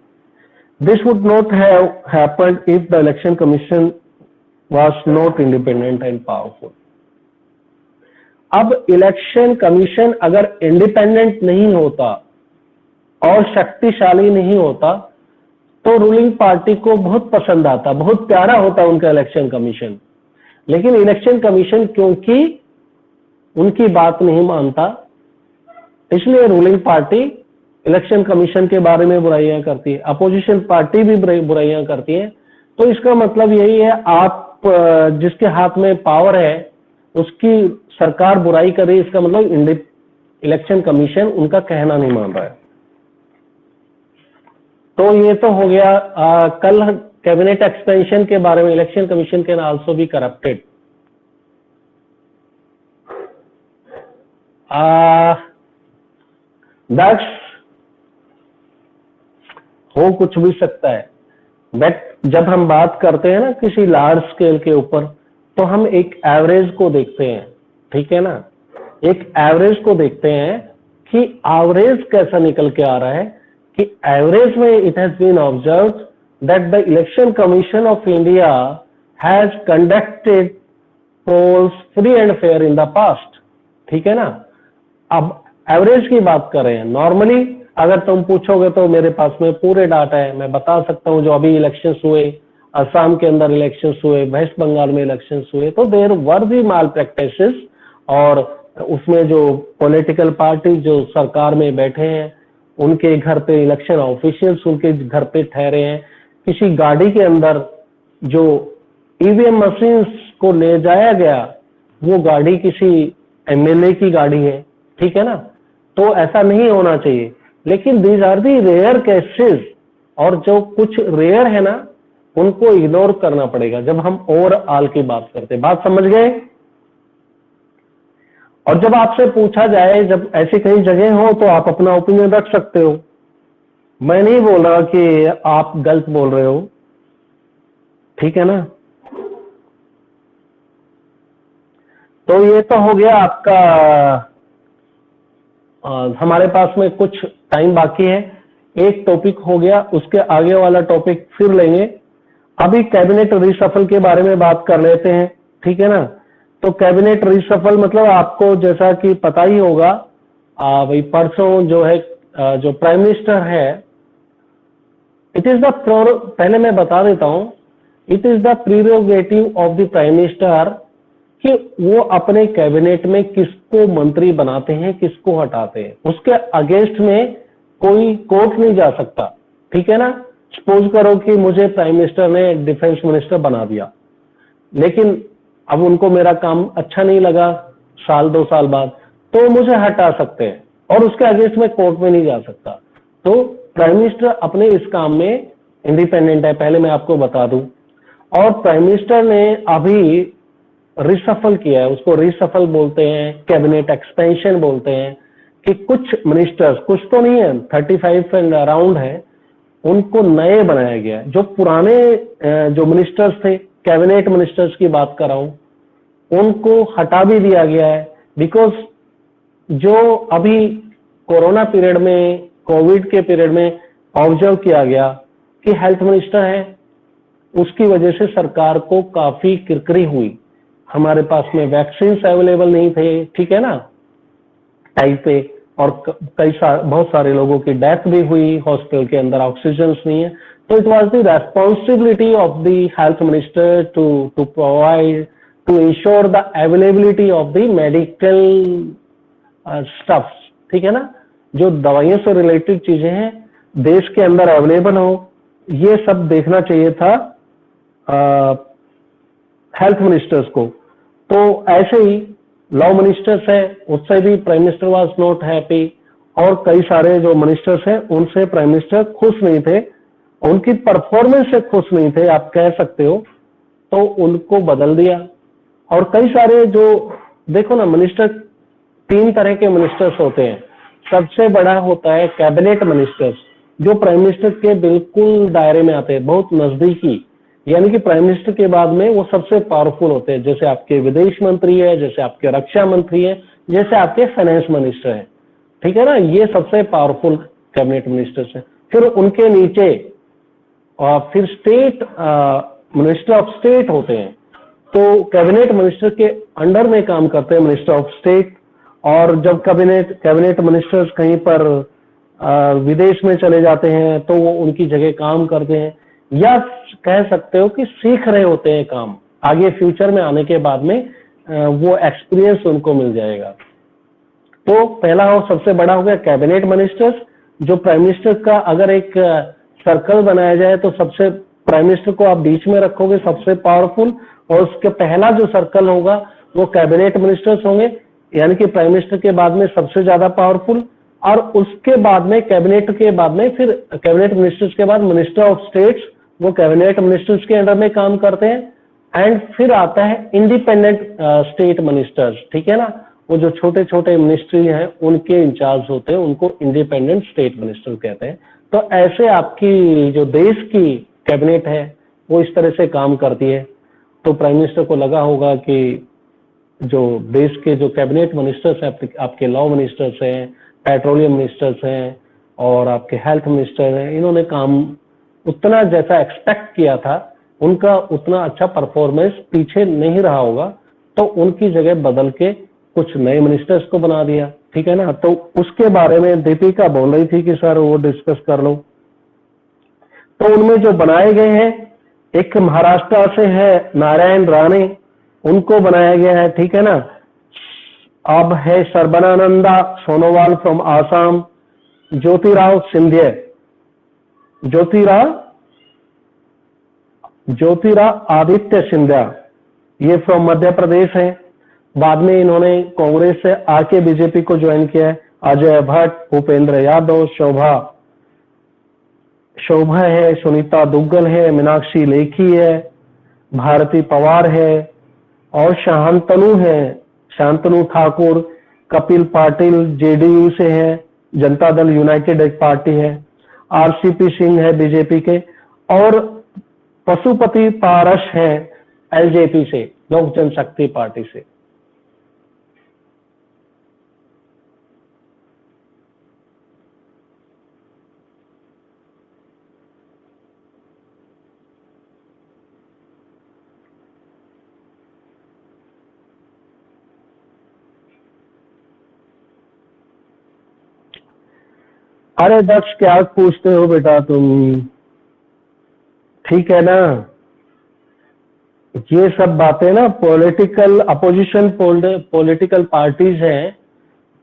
this would not have happened if the election commission was not independent and powerful। अब इलेक्शन कमीशन अगर इंडिपेंडेंट नहीं होता और शक्तिशाली नहीं होता तो रूलिंग पार्टी को बहुत पसंद आता, बहुत प्यारा होता उनका इलेक्शन कमीशन। लेकिन इलेक्शन कमीशन क्योंकि उनकी बात नहीं मानता, इसलिए रूलिंग पार्टी इलेक्शन कमीशन के बारे में बुराइयां करती है, अपोजिशन पार्टी भी बुराइयां करती है। तो इसका मतलब यही है, आप जिसके हाथ में पावर है उसकी सरकार बुराई कर रही है, इसका मतलब इलेक्शन कमीशन उनका कहना नहीं मान रहा है। तो ये तो हो गया। कल कैबिनेट एक्सपेंशन के बारे में, election commission can also be corrupted. That's हो कुछ भी सकता है। बट जब हम बात करते हैं ना किसी लार्ज स्केल के ऊपर, तो हम एक एवरेज को देखते हैं, ठीक है ना। एक एवरेज को देखते हैं कि एवरेज कैसा निकल के आ रहा है, कि एवरेज में it has been observed that the election commission of India has conducted polls free and fair in the past, ठीक है ना। अब एवरेज की बात कर रहे हैं। नॉर्मली अगर तुम पूछोगे तो मेरे पास में पूरे डाटा है, मैं बता सकता हूं जो अभी इलेक्शंस हुए, असम के अंदर इलेक्शंस हुए, वेस्ट बंगाल में इलेक्शंस हुए, तो देयर वर भी माल प्रैक्टिसेस। और उसमें जो पॉलिटिकल पार्टी जो सरकार में बैठे हैं उनके घर पे इलेक्शन ऑफिशियल्स उनके घर पे ठहरे हैं। किसी गाड़ी के अंदर जो ईवीएम मशीन्स को ले जाया गया वो गाड़ी किसी एमएलए की गाड़ी है, ठीक है ना। तो ऐसा नहीं होना चाहिए। लेकिन these are the rare cases, और जो कुछ रेयर है ना उनको इग्नोर करना पड़ेगा जब हम ओवरऑल की बात करते हैं। बात समझ गए। और जब आपसे पूछा जाए, जब ऐसी कई जगह हो तो आप अपना ओपिनियन रख सकते हो। मैं नहीं बोल रहा कि आप गलत बोल रहे हो, ठीक है ना। तो ये तो हो गया आपका। हमारे पास में कुछ टाइम बाकी है, एक टॉपिक हो गया, उसके आगे वाला टॉपिक फिर लेंगे। अभी कैबिनेट रिशफल के बारे में बात कर लेते हैं, ठीक है ना। तो कैबिनेट रिशफल मतलब आपको जैसा कि पता ही होगा, भाई परसों जो है जो प्राइम मिनिस्टर है, इट इज द पहले मैं बता देता हूं, it is the prerogative of the prime minister कि वो अपने कैबिनेट में किसको मंत्री बनाते हैं, किसको हटाते हैं। उसके अगेंस्ट में कोई कोर्ट नहीं जा सकता, ठीक है ना। सपोज करो कि मुझे प्राइम मिनिस्टर ने डिफेंस मिनिस्टर बना दिया, लेकिन अब उनको मेरा काम अच्छा नहीं लगा साल 2 साल बाद, तो मुझे हटा सकते हैं और उसके अगेंस्ट में कोर्ट में नहीं जा सकता। तो प्राइम मिनिस्टर अपने इस काम में इंडिपेंडेंट है, पहले मैं आपको बता दूं। और प्राइम मिनिस्टर ने अभी रिशफल किया है, उसको रिशफल बोलते हैं, कैबिनेट एक्सपेंशन बोलते हैं, कि कुछ मिनिस्टर्स, कुछ तो नहीं है, 35 एंड अराउंड है, उनको नए बनाया गया है। जो पुराने जो मिनिस्टर्स थे, कैबिनेट मिनिस्टर्स की बात कर रहा हूं, उनको हटा भी दिया गया है। बिकॉज जो अभी कोरोना पीरियड में, कोविड के पीरियड में ऑब्जर्व किया गया कि हेल्थ मिनिस्टर है, उसकी वजह से सरकार को काफी किरकिरी हुई। हमारे पास में वैक्सीन अवेलेबल नहीं थे, ठीक है ना, टाइम पे, और बहुत सारे लोगों की डेथ भी हुई, हॉस्पिटल के अंदर ऑक्सीजन नहीं है। तो it was the responsibility of the health minister to provide, to ensure the availability of the medical stuff, ठीक है ना। जो दवाइयों से रिलेटेड चीजें हैं देश के अंदर अवेलेबल हो, ये सब देखना चाहिए था हेल्थ मिनिस्टर्स को। तो ऐसे ही लॉ मिनिस्टर्स है, उससे भी prime minister was not happy, और कई सारे जो मिनिस्टर्स हैं उनसे प्राइम मिनिस्टर खुश नहीं थे, उनकी परफॉर्मेंस से खुश नहीं थे आप कह सकते हो, तो उनको बदल दिया। और कई सारे जो देखो ना मिनिस्टर, 3 तरह के मिनिस्टर्स होते हैं। सबसे बड़ा होता है कैबिनेट मिनिस्टर्स, जो प्राइम मिनिस्टर के बिल्कुल दायरे में आते हैं, बहुत नजदीकी, यानी कि प्राइम मिनिस्टर के बाद में वो सबसे पावरफुल होते हैं। जैसे आपके विदेश मंत्री है, जैसे आपके रक्षा मंत्री है, जैसे आपके फाइनेंस मिनिस्टर है, ठीक है ना, ये सबसे पावरफुल कैबिनेट मिनिस्टर्स है। फिर उनके नीचे फिर स्टेट मिनिस्टर ऑफ स्टेट होते हैं, तो कैबिनेट मिनिस्टर के अंडर में काम करते हैं मिनिस्टर ऑफ स्टेट। और जब कैबिनेट मिनिस्टर्स कहीं पर विदेश में चले जाते हैं तो वो उनकी जगह काम करते हैं, या कह सकते हो कि सीख रहे होते हैं काम, आगे फ्यूचर में आने के बाद में वो एक्सपीरियंस उनको मिल जाएगा। तो पहला हो सबसे बड़ा हो गया कैबिनेट मिनिस्टर्स, जो प्राइम मिनिस्टर का अगर एक सर्कल बनाया जाए तो सबसे प्राइम मिनिस्टर को आप बीच में रखोगे, सबसे पावरफुल, और उसके पहला जो सर्कल होगा वो कैबिनेट मिनिस्टर्स होंगे, यानी कि प्राइम मिनिस्टर के बाद में सबसे ज्यादा पावरफुल। और उसके बाद में कैबिनेट के बाद में फिर कैबिनेट मिनिस्टर्स के बाद मिनिस्टर ऑफ स्टेट्स, वो कैबिनेट मिनिस्टर्स के अंडर में काम करते हैं। एंड फिर आता है इंडिपेंडेंट स्टेट मिनिस्टर्स, ठीक है ना, वो जो छोटे छोटे मिनिस्ट्री हैं उनके इंचार्ज होते हैं, उनको इंडिपेंडेंट स्टेट मिनिस्टर कहते हैं। तो ऐसे आपकी जो देश की कैबिनेट है वो इस तरह से काम करती है। तो प्राइम मिनिस्टर को लगा होगा कि जो देश के जो कैबिनेट मिनिस्टर्स हैं, आपके लॉ मिनिस्टर्स हैं, पेट्रोलियम मिनिस्टर्स हैं और आपके हेल्थ मिनिस्टर हैं, इन्होंने काम उतना जैसा एक्सपेक्ट किया था, उनका उतना अच्छा परफॉर्मेंस पीछे नहीं रहा होगा, तो उनकी जगह बदल के कुछ नए मिनिस्टर्स को बना दिया, ठीक है ना। तो उसके बारे में दीपिका बोल रही थी कि सर वो डिस्कस कर लो। तो उनमें जो बनाए गए हैं, एक महाराष्ट्र से है नारायण राणे, उनको बनाया गया है, ठीक है ना। अब है सर्बानंदा सोनोवाल फ्रॉम आसाम, ज्योतिराव सिंधिया, ज्योतिराव आदित्य सिंधिया, ये फ्रॉम मध्य प्रदेश है। बाद में इन्होंने कांग्रेस से आके बीजेपी को ज्वाइन किया है। अजय भट्ट, भूपेंद्र यादव, शोभा है, सुनीता दुग्गल है, मीनाक्षी लेखी है, भारती पवार है, और शांतनु ठाकुर, कपिल पाटिल जेडीयू से है, जनता दल यूनाइटेड एक पार्टी है, आरसीपी सिंह है बीजेपी के, और पशुपति पारस है एलजेपी से, लोक जनशक्ति पार्टी से। अरे दक्ष क्या पूछते हो बेटा तुम, ठीक है ना। ये सब बातें ना पॉलिटिकल अपोजिशन पॉलिटिकल पार्टीज हैं,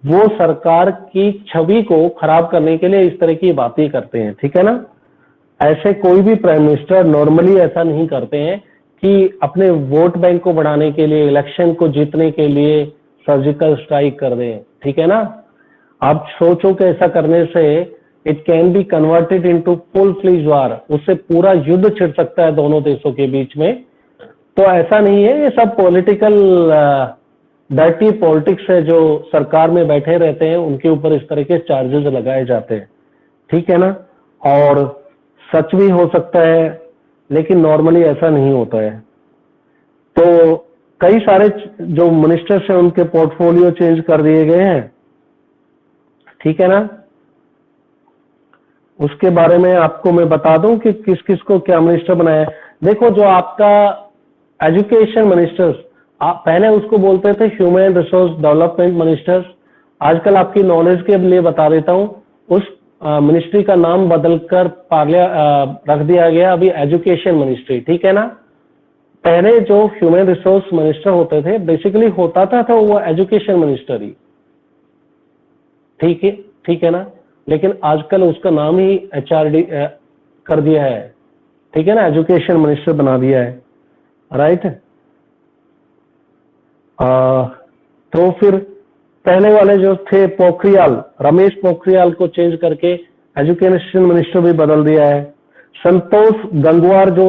वो सरकार की छवि को खराब करने के लिए इस तरह की बातें करते हैं, ठीक है ना। ऐसे कोई भी प्राइम मिनिस्टर नॉर्मली ऐसा नहीं करते हैं कि अपने वोट बैंक को बढ़ाने के लिए, इलेक्शन को जीतने के लिए सर्जिकल स्ट्राइक कर दें, ठीक है ना। आप सोचो कि ऐसा करने से it can be converted into full fledge war, उससे पूरा युद्ध छिड़ सकता है दोनों देशों के बीच में। तो ऐसा नहीं है, ये सब पॉलिटिकल डर्टी पॉलिटिक्स है, जो सरकार में बैठे रहते हैं उनके ऊपर इस तरह के चार्जेस लगाए जाते हैं, ठीक है ना। और सच भी हो सकता है, लेकिन नॉर्मली ऐसा नहीं होता है। तो कई सारे जो मिनिस्टर्स हैं उनके पोर्टफोलियो चेंज कर दिए गए हैं, ठीक है ना। उसके बारे में आपको मैं बता दूं कि किस किस को क्या मिनिस्टर बनाया है। देखो, जो आपका एजुकेशन मिनिस्टर्स, आप पहले उसको बोलते थे ह्यूमन रिसोर्स डेवलपमेंट मिनिस्टर्स, आजकल आपकी नॉलेज के लिए बता देता हूं, उस मिनिस्ट्री का नाम बदलकर रख दिया गया अभी एजुकेशन मिनिस्ट्री, ठीक है ना। पहले जो ह्यूमन रिसोर्स मिनिस्टर होते थे, बेसिकली होता था तो वो एजुकेशन मिनिस्टर ही, ठीक है ना। लेकिन आजकल उसका नाम ही एचआरडी कर दिया है, ठीक है ना, एजुकेशन मिनिस्टर बना दिया है, राइट। तो फिर पहले वाले जो थे पोखरियाल, रमेश पोखरियाल को चेंज करके एजुकेशन मिनिस्टर भी बदल दिया है। संतोष गंगवार जो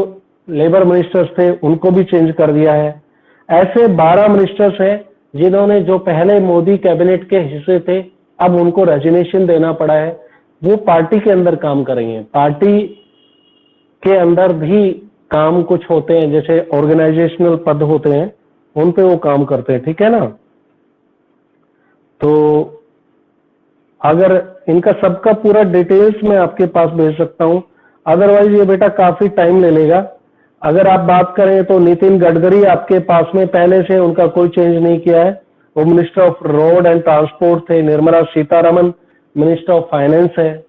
लेबर मिनिस्टर्स थे उनको भी चेंज कर दिया है। ऐसे 12 मिनिस्टर्स हैं जिन्होंने, जो पहले मोदी कैबिनेट के हिस्से थे, अब उनको रेजिग्नेशन देना पड़ा है। वो पार्टी के अंदर काम करेंगे, पार्टी के अंदर भी काम कुछ होते हैं, जैसे ऑर्गेनाइजेशनल पद होते हैं, उन पे वो काम करते हैं, ठीक है ना। तो अगर इनका सबका पूरा डिटेल्स मैं आपके पास भेज सकता हूं, अदरवाइज ये बेटा काफी टाइम ले लेगा। अगर आप बात करें तो नितिन गडकरी आपके पास में पहले से, उनका कोई चेंज नहीं किया है, वो minister of road and transport थे। Nirmala Sitharaman minister of finance है।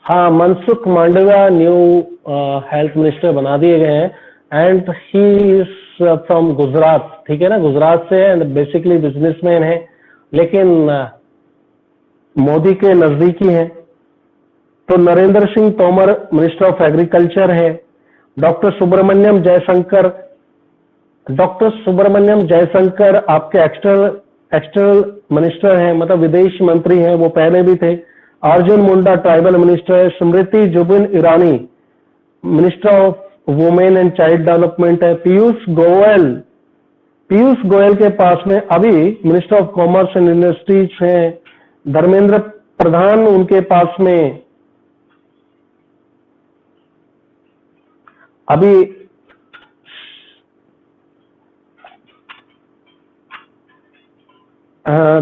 हाँ, Mansukh Mandaviya new health minister बना दिए गए हैं and he is from Gujarat, ठीक है ना, गुजरात से है एंड बेसिकली बिजनेसमैन है, लेकिन मोदी के नजदीकी है। तो Narendra Singh Tomar minister of agriculture है। डॉक्टर सुब्रमण्यम जयशंकर आपके एक्सटर्नल मिनिस्टर हैं, मतलब विदेश मंत्री हैं, वो पहले भी थे। अर्जुन मुंडा ट्राइबल मिनिस्टर है। Smriti Zubin Irani minister of women and child development है। पीयूष गोयल के पास में अभी minister of commerce and industries हैं। धर्मेंद्र प्रधान उनके पास में अभी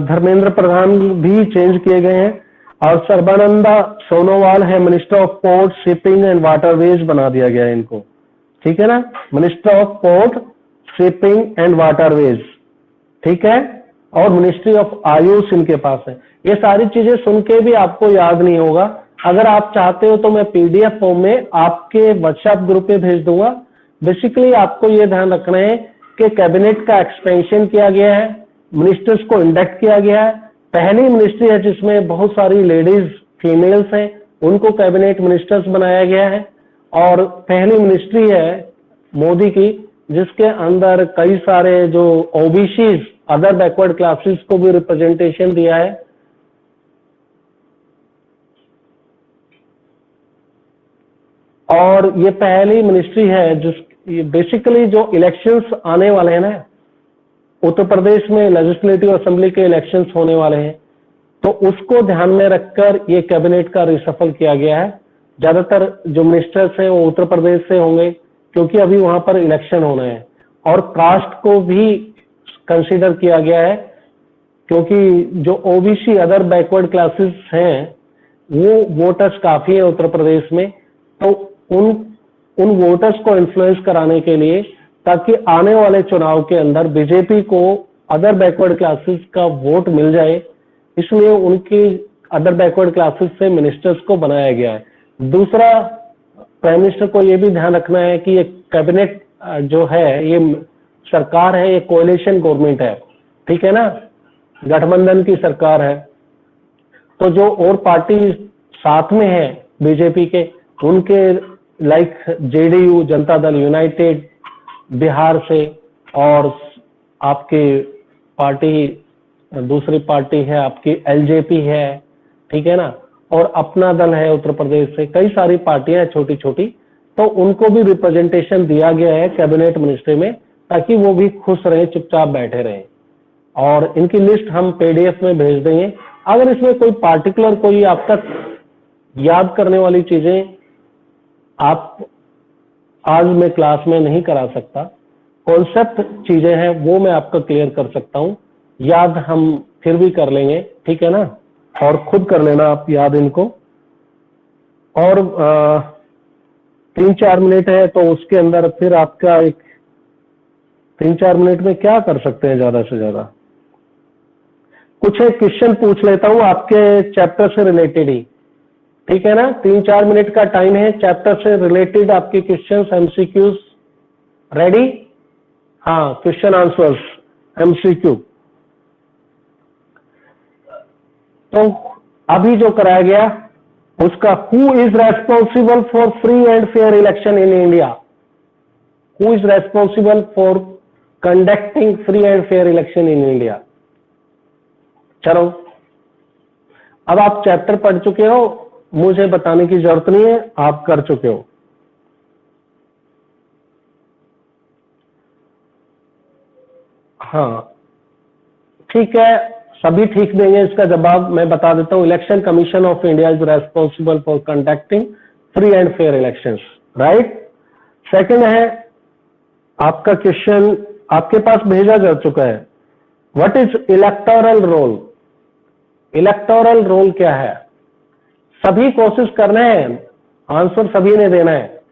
धर्मेंद्र प्रधान भी चेंज किए गए हैं। और सर्बानंदा सोनोवाल है minister of port, shipping and waterways बना दिया गया है इनको, ठीक है ना, minister of port, shipping and waterways, ठीक है। और मिनिस्ट्री ऑफ आयुष इनके पास है। ये सारी चीजें सुन के भी आपको याद नहीं होगा। अगर आप चाहते हो तो मैं पीडीएफ फॉर्म में आपके व्हाट्सएप ग्रुप पे भेज दूंगा। बेसिकली आपको ये ध्यान रखना है कि कैबिनेट का एक्सपेंशन किया गया है, मिनिस्टर्स को इंडक्ट किया गया है। पहली मिनिस्ट्री है जिसमें बहुत सारी लेडीज फीमेल्स हैं, उनको कैबिनेट मिनिस्टर्स बनाया गया है। और पहली मिनिस्ट्री है मोदी की जिसके अंदर कई सारे जो ओबीसीज, अदर बैकवर्ड क्लासेस को भी रिप्रेजेंटेशन दिया है। और ये पहली मिनिस्ट्री है जिस बेसिकली जो इलेक्शंस आने वाले हैं ना, उत्तर प्रदेश में लेजिस्लेटिव असेंबली के इलेक्शंस होने वाले हैं, तो उसको ध्यान में रखकर ये कैबिनेट का रिशफल किया गया है। ज्यादातर जो मिनिस्टर्स हैं वो उत्तर प्रदेश से होंगे क्योंकि अभी वहां पर इलेक्शन होना है। और कास्ट को भी कंसीडर किया गया है क्योंकि जो ओबीसी, अदर बैकवर्ड क्लासेस हैं, वो वोटर्स काफी है उत्तर प्रदेश में। तो उन वोटर्स को इन्फ्लुएंस कराने के लिए, ताकि आने वाले चुनाव के अंदर बीजेपी को अदर बैकवर्ड क्लासेस का वोट मिल जाए, इसलिए उनकी अदर बैकवर्ड क्लासेस से मिनिस्टर्स को बनाया गया है। दूसरा, प्राइम मिनिस्टर को यह भी ध्यान रखना है कि ये कैबिनेट जो है, ये सरकार है, ये कोएलिशन गवर्नमेंट है, ठीक है ना, गठबंधन की सरकार है। तो जो और पार्टी साथ में है बीजेपी के, उनके like JDU, Janata Dal United Bihar से, और आपकी पार्टी, दूसरी पार्टी है आपकी एलजेपी है, ठीक है ना, और अपना दल है उत्तर प्रदेश से, कई सारी पार्टियां छोटी छोटी, तो उनको भी रिप्रेजेंटेशन दिया गया है कैबिनेट मिनिस्ट्री में, ताकि वो भी खुश रहे, चुपचाप बैठे रहे। और इनकी लिस्ट हम पीडीएफ में भेज देंगे। अगर इसमें कोई पार्टिकुलर, कोई आप तक याद करने वाली चीजें आप आज मैं क्लास में नहीं करा सकता, कॉन्सेप्ट चीजें हैं वो मैं आपका क्लियर कर सकता हूं, याद हम फिर भी कर लेंगे, ठीक है ना, और खुद कर लेना आप याद इनको। और 3-4 मिनट है तो उसके अंदर फिर आपका एक 3-4 मिनट में क्या कर सकते हैं, ज्यादा से ज्यादा कुछ एक क्वेश्चन पूछ लेता हूं आपके चैप्टर से रिलेटेड ही, ठीक है ना। 3-4 मिनट का टाइम है, चैप्टर से रिलेटेड आपके क्वेश्चंस, एमसीक्यूज रेडी? हाँ, क्वेश्चन आंसर्स, एमसीक्यू। तो अभी जो कराया गया उसका who is responsible for free and fair election in India, who is responsible for conducting free and fair election in India. चलो अब आप चैप्टर पढ़ चुके हो, मुझे बताने की जरूरत नहीं है, आप कर चुके हो। हाँ ठीक है, सभी ठीक देंगे इसका जवाब। मैं बता देता हूं, election commission of India is responsible for conducting free and fair elections, right. Second है आपका क्वेश्चन, आपके पास भेजा जा चुका है, what is electoral roll. Electoral roll क्या है, सभी कोशिश करना है, आंसर सभी ने देना है,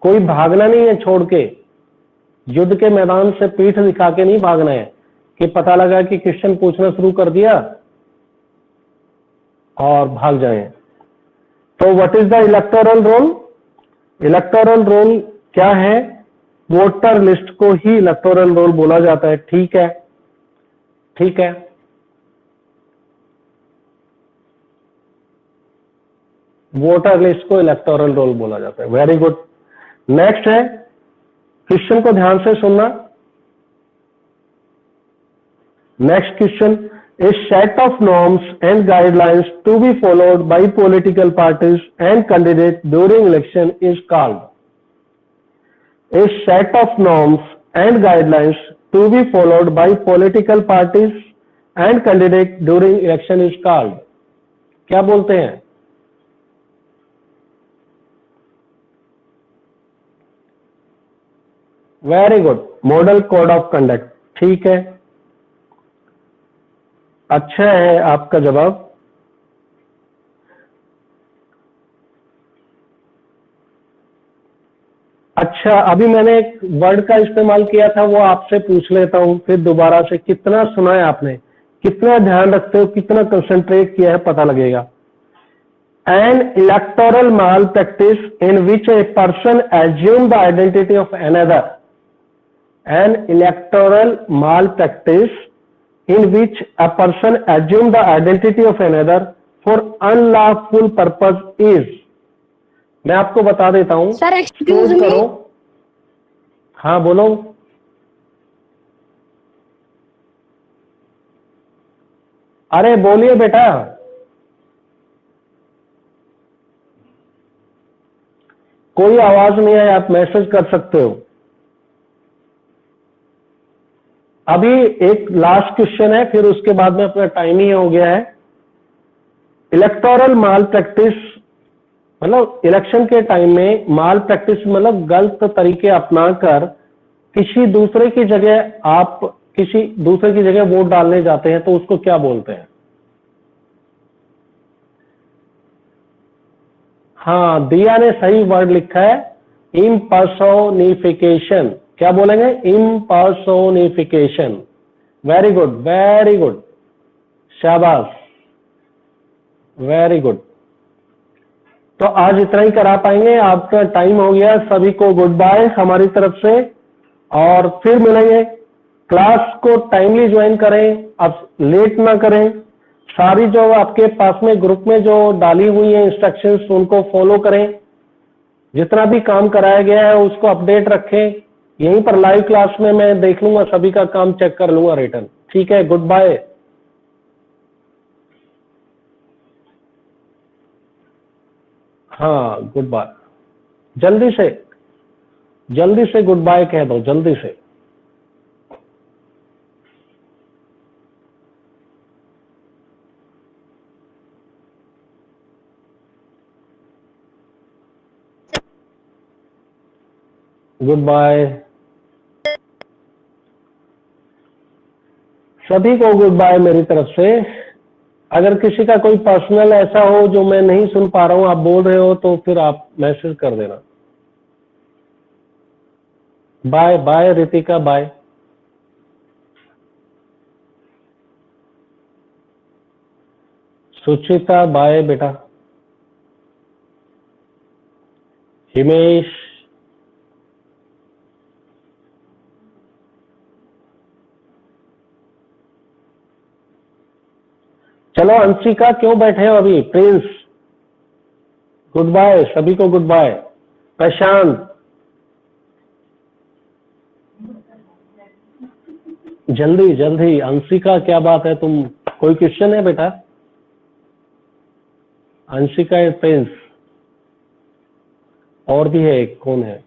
कोई भागना नहीं है छोड़ के, युद्ध के मैदान से पीठ दिखा के नहीं भागना है कि पता लगा कि क्वेश्चन पूछना शुरू कर दिया और भाग जाए। तो what is the electoral roll. Electoral roll क्या है, वोटर लिस्ट को ही इलेक्टोरल रोल बोला जाता है। ठीक है, ठीक है, वोटर लिस्ट को इलेक्टोरल रोल बोला जाता है। Very good. नेक्स्ट है, क्वेश्चन को ध्यान से सुनना। Next question, a set of norms and guidelines to be followed by political parties and candidates during election is called. A set of norms and guidelines to be followed by political parties and candidates during election is called. क्या बोलते हैं? Very good, model code of conduct. ठीक है, अच्छा है आपका जवाब। अच्छा, अभी मैंने एक वर्ड का इस्तेमाल किया था, वो आपसे पूछ लेता हूं फिर दोबारा से, कितना सुना है आपने, कितना ध्यान रखते हो, कितना कंसंट्रेट किया है, पता लगेगा। N electoral mall practice in which a person assume the identity of another. N electoral mall practice in which a person assume the identity of another for unlawful purpose is। मैं आपको बता देता हूं, सर एक्सक्यूज मी। करो। हाँ बोलो। अरे बोलिए बेटा। कोई आवाज नहीं है, आप मैसेज कर सकते हो। अभी एक लास्ट क्वेश्चन है, फिर उसके बाद में अपना टाइम ही हो गया है। इलेक्टोरल माल प्रैक्टिस मतलब इलेक्शन के टाइम में माल प्रैक्टिस मतलब गलत तरीके अपनाकर किसी दूसरे की जगह, आप किसी दूसरे की जगह वोट डालने जाते हैं तो उसको क्या बोलते हैं? हाँ, दिया ने सही वर्ड लिखा है, इम्पर्सोनिफिकेशन। क्या बोलेंगे? इम्पर्सोनिफिकेशन। वेरी गुड, वेरी गुड, शाबाश, वेरी गुड। तो आज इतना ही करा पाएंगे, आपका टाइम हो गया। सभी को गुड बाय हमारी तरफ से, और फिर मिलेंगे। क्लास को टाइमली ज्वाइन करें, अब लेट ना करें। सारी जो आपके पास में ग्रुप में जो डाली हुई है इंस्ट्रक्शंस, उनको फॉलो करें। जितना भी काम कराया गया है उसको अपडेट रखें। यहीं पर लाइव क्लास में मैं देख लूंगा, सभी का काम चेक कर लूंगा रिटर्न। ठीक है, गुड बाय। हाँ गुड बाय, जल्दी से गुड बाय कह दो, जल्दी से। गुड बाय, सभी को गुड बाय मेरी तरफ से। अगर किसी का कोई पर्सनल ऐसा हो जो मैं नहीं सुन पा रहा हूं, आप बोल रहे हो, तो फिर आप मैसेज कर देना। Bye bye Ritika, bye. Suchita bye बेटा। हिमेश, चलो अंशिका, क्यों बैठे हो अभी? प्रिंस, गुड बाय, सभी को गुड बाय। प्रशांत, जल्दी जल्दी। अंशिका, क्या बात है, तुम कोई क्वेश्चन है बेटा? अंशिका है प्रिंस, और भी है एक, कौन है?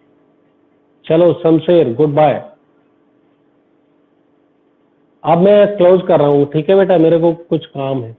चलो शमशेर, गुड बाय। अब मैं क्लोज कर रहा हूँ, ठीक है बेटा, मेरे को कुछ काम है।